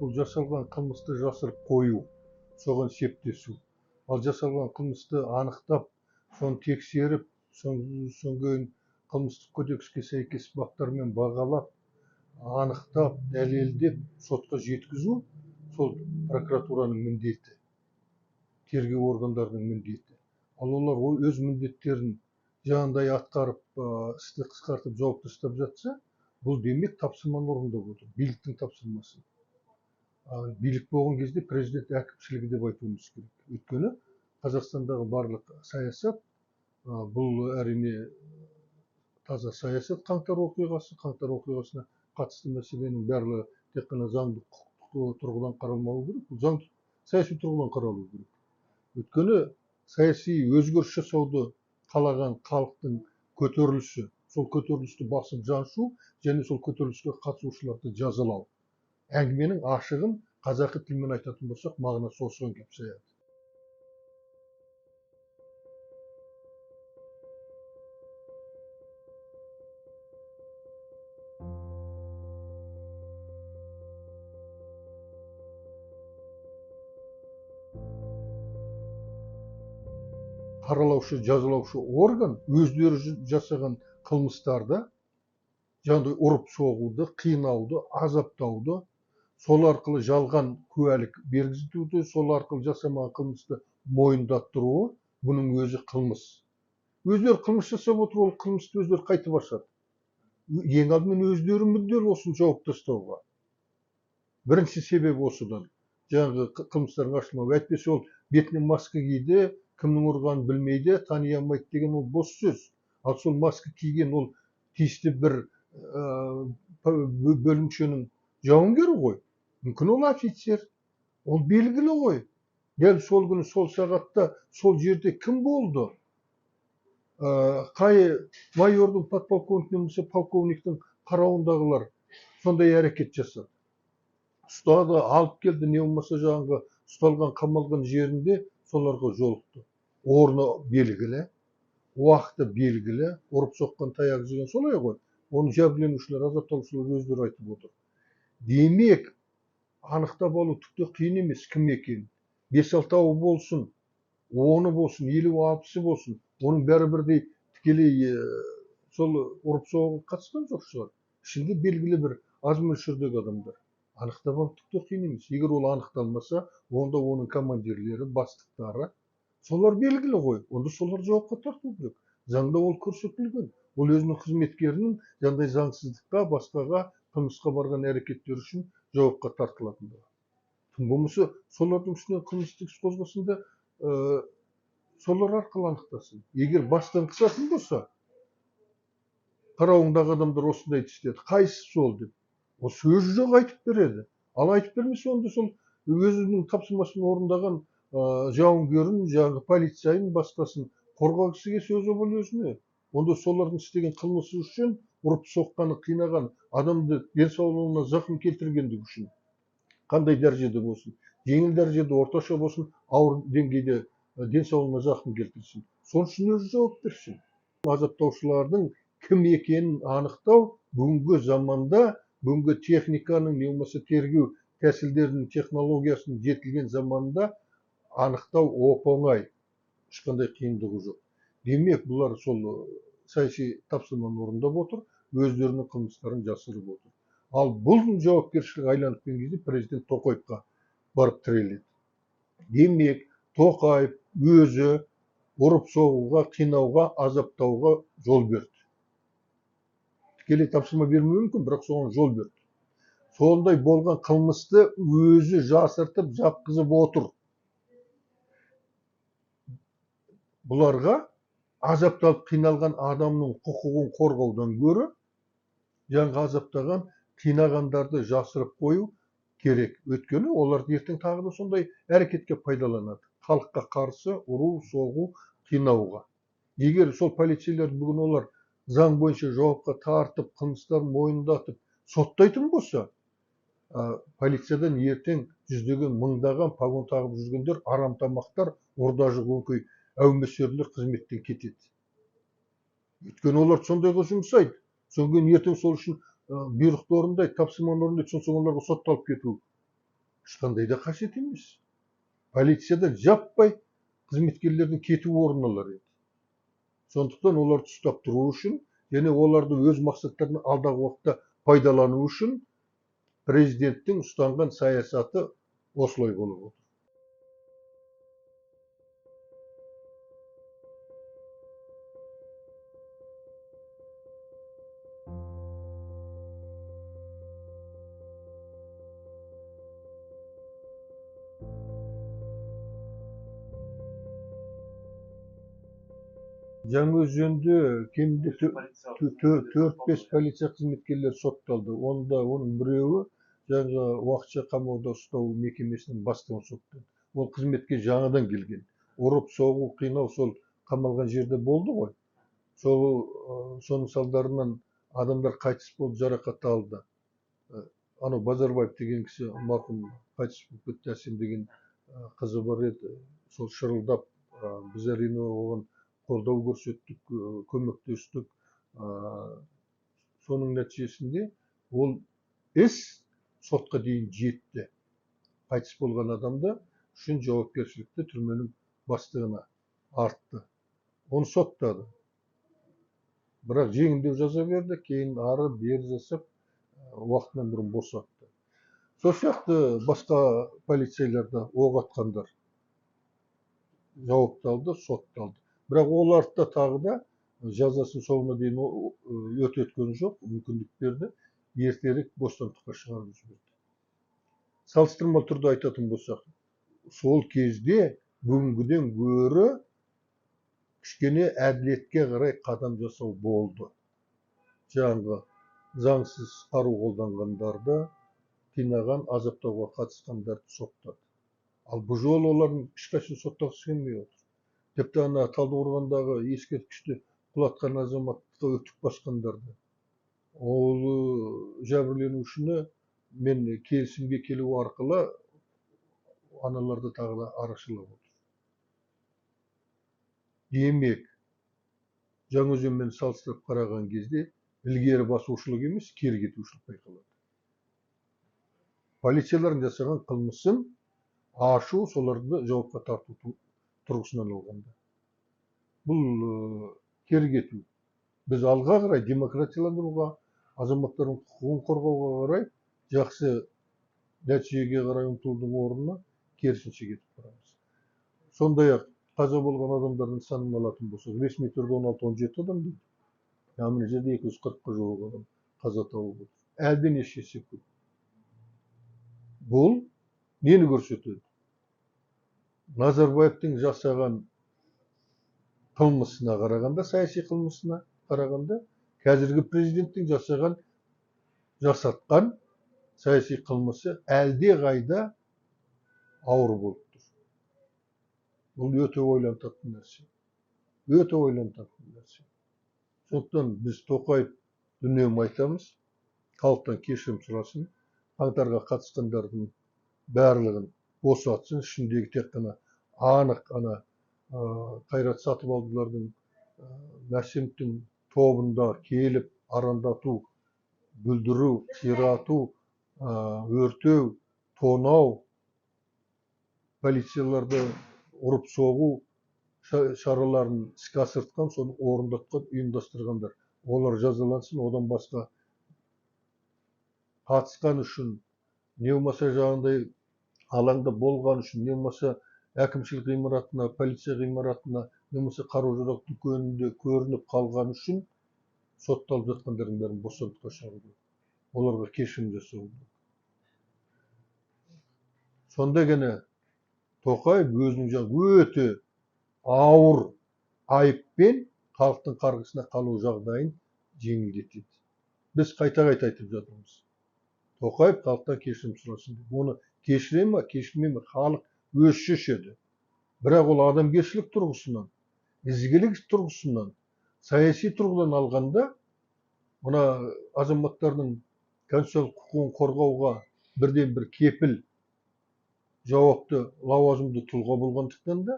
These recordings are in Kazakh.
бұл жасалған қылмысты жасырып қою, соған септесу. Ал жасалған қылмысты анықтап, соны тексеріп, содан кейін қылмыстық кодекске сәйкес баптармен бағалап, анықтап, дәлелдеп, сотқа жеткізу сол прокуратураның міндеті, тергеу органдарының міндеті. Ал олар өз міндеттерін жаңағыдай атқарып, істі қысқартып, жауып тастап жатса, бұл демек тапсырманы орындап отыр, биліктің тапсырмасы. Билік болған кезде президент әкімшілігі деп айтуымыз керек. Өйткені Қазақстандағы барлық саясат, бұл әрине таза саясат. Қаңтар оқиғасына қатысты мәселенің барлығы тек қана заңды құқықтық тұрғыдан қаралмауы керек, бұл заң саяси тұрғыдан қаралу керек. Өйткені саяси өзгеріс жасауды қалаған халықтың көтерілісі, сол көтерілісті басып жаншу және сол көтеріліске қатысушыларды жазалау. Әңгіменің ашығын қазақы тілмен айтатын болсақ, мағынасы осыған келіп саяды. Қаралаушы, жазалаушы орган өздері жасаған қылмыстарды, жаңағыдай ұрып соғуды, қинауды, азаптауды, сол арқылы жалған куәлік бергізуді, сол арқылы жасамаған қылмысты мойындаттыруы, бұның өзі қылмыс. Өздері қылмыс жасап отыр, ол қылмысты өздері қайтып ашады. Ең алдымен өздері мүдделі осыны жауып тастауға. Бірінші себеп осыдан. Жаңағы қылмыстардың ашылмауы. Әйтпесе ол бетіне маска киді, кімнің ұрғанын білмейді, тани алмайды деген ол бос сөз. Ал сол маска киген ол тиісті бір бөлімшенің жауынгері ғой. Мүмкін ол офицер, ол белгілі ғой. Дәл сол күні, сол сағатта, сол жерде кім болды? Қай майордың, подполковниктің, полковниктің қарауындағылар сондай әрекет жасады. Ұстады, алып келді, не болмаса жаңағы ұсталған, қамалған жерінде соларға жолықты. Орны белгілі, уақыты белгілі, ұрып соққан таяқ жеген солай ғой. Оны жәбірленушілер, азапталушылар өздері айтып отыр. Демек, анықтап алу түкте қиын емес кім екенін. 5-6 болсын, 10 болсын, 50-60 болсын, оның бәрі бірдей тікелей сол ұрып соғуға қатысқан жоқ шығар. Ішінде белгілі бір аз мөлшердегі адамдар. Анықтап алу түкте қиын емес. Егер ол анықталмаса, онда оның командирлері, бастықтары, солар белгілі ғой. Онда солар жауапқа тарту керек. Заңда ол көрсетілген. Ол өзінің қызметкерінің жаңағыдай заңсыздыққа, басқаға, қылмысқа барған әрекеттер үшін жауапқа тартылатындығы. Тым болмаса, солардың үстінен қылмыстық іс қозғасында солар арқылы анықтасын. Егер бастан қысатын болса, қарауындағы адамдар осындай істеді, қайсысы сол деп, ол сөзі жоқ айтып береді. Ал айтып бермесе, онда сол өзінің тапсырмасын орындаған жауынгерін, жаңағы полицейін, басқасын қорғағысы келсе өзі бол өзіне. Онда солардың істеген қылмысы үшін, ұрып соққаны, қинаған адамды денсаулығына зақым келтіргендігі үшін, қандай дәрежеде болсын, жеңіл дәрежеде, орташа болсын, ауыр деңгейде денсаулығына зақым келтірсін. Сол үшін өзі жауап берсін. Азаптаушылардың кім екенін анықтау бүгінгі заманда, бүгінгі техниканың, не болмаса тергеу тәсілдерінің, технологиясының жетілген заманда анықтау оп-оңай, ешқандай қиындығы жоқ. Демек, бұлар сол саяси тапсырманы орындап отыр, өздерінің қылмыстарын жасырып отыр. Ал бұл жауапкершілік айланып келген кезде президент Тоқаевқа барып тіреледі. Демек, Тоқаев өзі ұрып соғуға, қинауға, азаптауға жол берді. Тікелей тапсырма бермеуі мүмкін, бірақ соған жол берді. Сондай болған қылмысты өзі жасыртып, жапқызып отыр. Бұларға азапталып қиналған адамның құқығын қорғаудан гөрі, жаңағы азаптаған, қинағандарды жасырып қою керек. Өйткені олар ертең тағы да сондай әрекетке пайдаланады. Халыққа қарсы ұру, соғу, қинауға. Егер сол полицейлер бүгін олар заң бойынша жауапқа тартып, қылмыстарын мойындатып, соттайтын болса, полициядан ертең жүздеген, мыңдаған погон тағып жүргендер, арам тамақтар, ұрда-жық өңкей әумесерлер қызметтен кетеді. Өйткені олар сондайға жұмсайды. Содан кейін ертең сол үшін бұйрықты орындайды, тапсырманы орындайды, сосын оларға сотталып кету ешқандай да қажет емес. Полициядан жаппай қызметкерлердің кетуі орын алар еді. Сондықтан оларды ұстап тұру үшін және оларды өз мақсаттарына алдағы уақытта пайдалану үшін президенттің ұстанған саясаты осылай болып отыр. Жаңаөзенде кемінде 4-5 полиция қызметкерлері сотталды. Оның біреуі жаңа уақытша қамауда ұстау мекемесінің бастығын соттады. Ол қызметке жаңадан келген. Ұрып соғу, қинау сол қамалған жерде болды ғой. Соның салдарынан адамдар қайтыс болды, жарақат алды. Анау Базарбаев деген кісі марқұм қайтыс болып кетті, Әсем деген қызы бар еді. Сол шырылдап, біз әрине оған қолдау көрсеттік, көмектестік. Соның нәтижесінде ол іс сотқа дейін жетті. Қайтыс болған адамды үшін жауапкершілікті түрменің бастығына артты. Оны соттады. Бірақ жеңілдеу жаза берді, кейін ары бері жасап уақытынан бұрын босатты. Сол сияқты басқа полицейлерді оқ атқандар жауапталды, сотталды. Бірақ олар да тағы да жазасын соңына дейін өтеткен жоқ, мүмкіндік берді, ертерек бостандыққа шығарып жіберді. Салыстырмалы түрде айтатын болсақ, сол кезде бүгінгіден гөрі кішкене әділетке қарай қадам жасау болды. Жаңағы заңсыз қару қолданғандарды, қинаған, азаптауға қатысқандарды соттады. Ал бұл жолы олардың ешқайсысы сотталғысы келмей отыр. Тіпті ана Талдықорғандағы ескерткішті құлатқан азаматқа өтік басқандарды, ол жәбірленушіні мен келісімге келу арқылы аналарды тағы да арашалап отыр. Демек, Жаңаөзенмен салыстырып қараған кезде ілгері басушылық емес, кері кетушілік байқалады. Полициялардың жасаған қылмысын ашу, соларды жауапқа тарту тұрғысынан алғанда. Бұл кері кету. Біз алға қарай демократияландыруға, азаматтардың құқығын қорғауға қарай жақсы нәтижеге қарай ұмтылудың орнына керісінше кетіп барамыз. Сондай-ақ қаза болған адамдардың санын алатын болсақ, ресми түрде 16-17 адам дейді. Яғни жерде 240-қа жуық адам қаза тауып отыр. Әлденеше есе көп. Бұл нені көрсетеді? Назарбаевтың жасаған қылмысына қарағанда, саяси қылмысына қарағанда, қазіргі президенттің жасатқан саяси қылмысы әлде қайда ауыр болып тұр. Бұл өте ойлантатын нәрсе. Өте ойлантатын нәрсе. Сондықтан біз Тоқаев үнемі айтамыз, халықтан кешірім сұрасын, қаңтарға қатысқандардың барлығын босатсын, ішіндегі тек қана анық Қайрат Сатыбалдылардың, Мәсімовтің тобында келіп арандату, бүлдіру, қирату, өртеу, тонау, полицияларды ұрып соғу шараларын іске асыртқан, соны орындатқан, ұйымдастырғандар. Олар жазалансын, одан басқа қатысқан үшін, не болмаса жаңағындай алаңда болған үшін, не болмаса әкімшілік ғимаратына, полиция ғимаратына, не болмаса қару-жарақ дүкенінде көрініп қалған үшін сотталып жатқандардың бәрін бостандыққа шығару керек. Оларға кешірім жасау керек. Сонда ғана Тоқаев өзінің өте ауыр айыппен халықтың қарғысына қалу жағдайын жеңілдетеді. Біз қайта-қайта айтып жатырмыз. Тоқаев халықтан кешірім сұрасын. Оны кешіре ме, кешірмей ме, халық өз шешеді. Бірақ ол адамгершілік тұрғысынан, ізгілік тұрғысынан, саяси тұрғыдан алғанда, мына азаматтардың конституциялық құқығын қорғауға бірден бір кепіл жауапты лауазымды тұлға болғандықтан да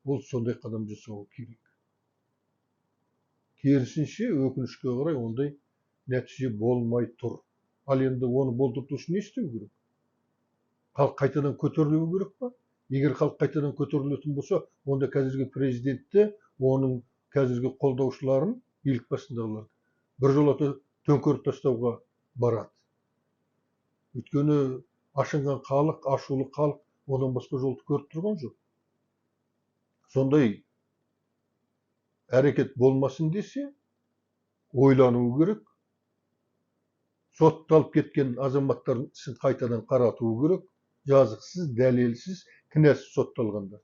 ол сондай қадам жасауы керек. Керісінше өкінішке қарай ондай нәтиже болмай тұр. Ал енді оны болдырту үшін не істеу керек? Халық қайтадан көтерілуі керек па? Егер халық қайтадан көтерілетін болса, онда қазіргі президентті, оның қазіргі қолдаушыларын, билік басындағылар біржолата төңкеріп тастауға барады. Өйткені ашынған халық, ашулы халық одан басқа жолды көріп тұрған жоқ. Сондай әрекет болмасын десе, ойлануы керек. Сотталып кеткен азаматтардың ісін қайтадан қаратуы керек. Жазықсыз, дәлелсіз, кінәсіз сотталғандар.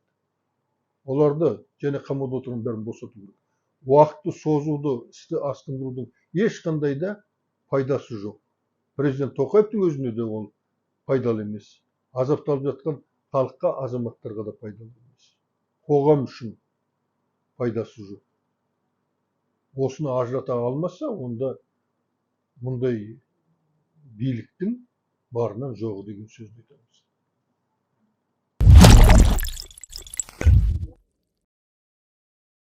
Оларды және қамауда отырғандарын босату керек. Уақытты созуды, істі асқындырудың ешқандай да пайдасы жоқ. Президент Тоқаевтың өзіне де ол пайдалы емес. Азапталып жатқан халыққа, азаматтарға да пайдалы емес. Қоғам үшін пайдасы жоқ. Осыны ажырата алмаса, онда мұндай биліктің барынан жоғы деген сөзді айтамыз.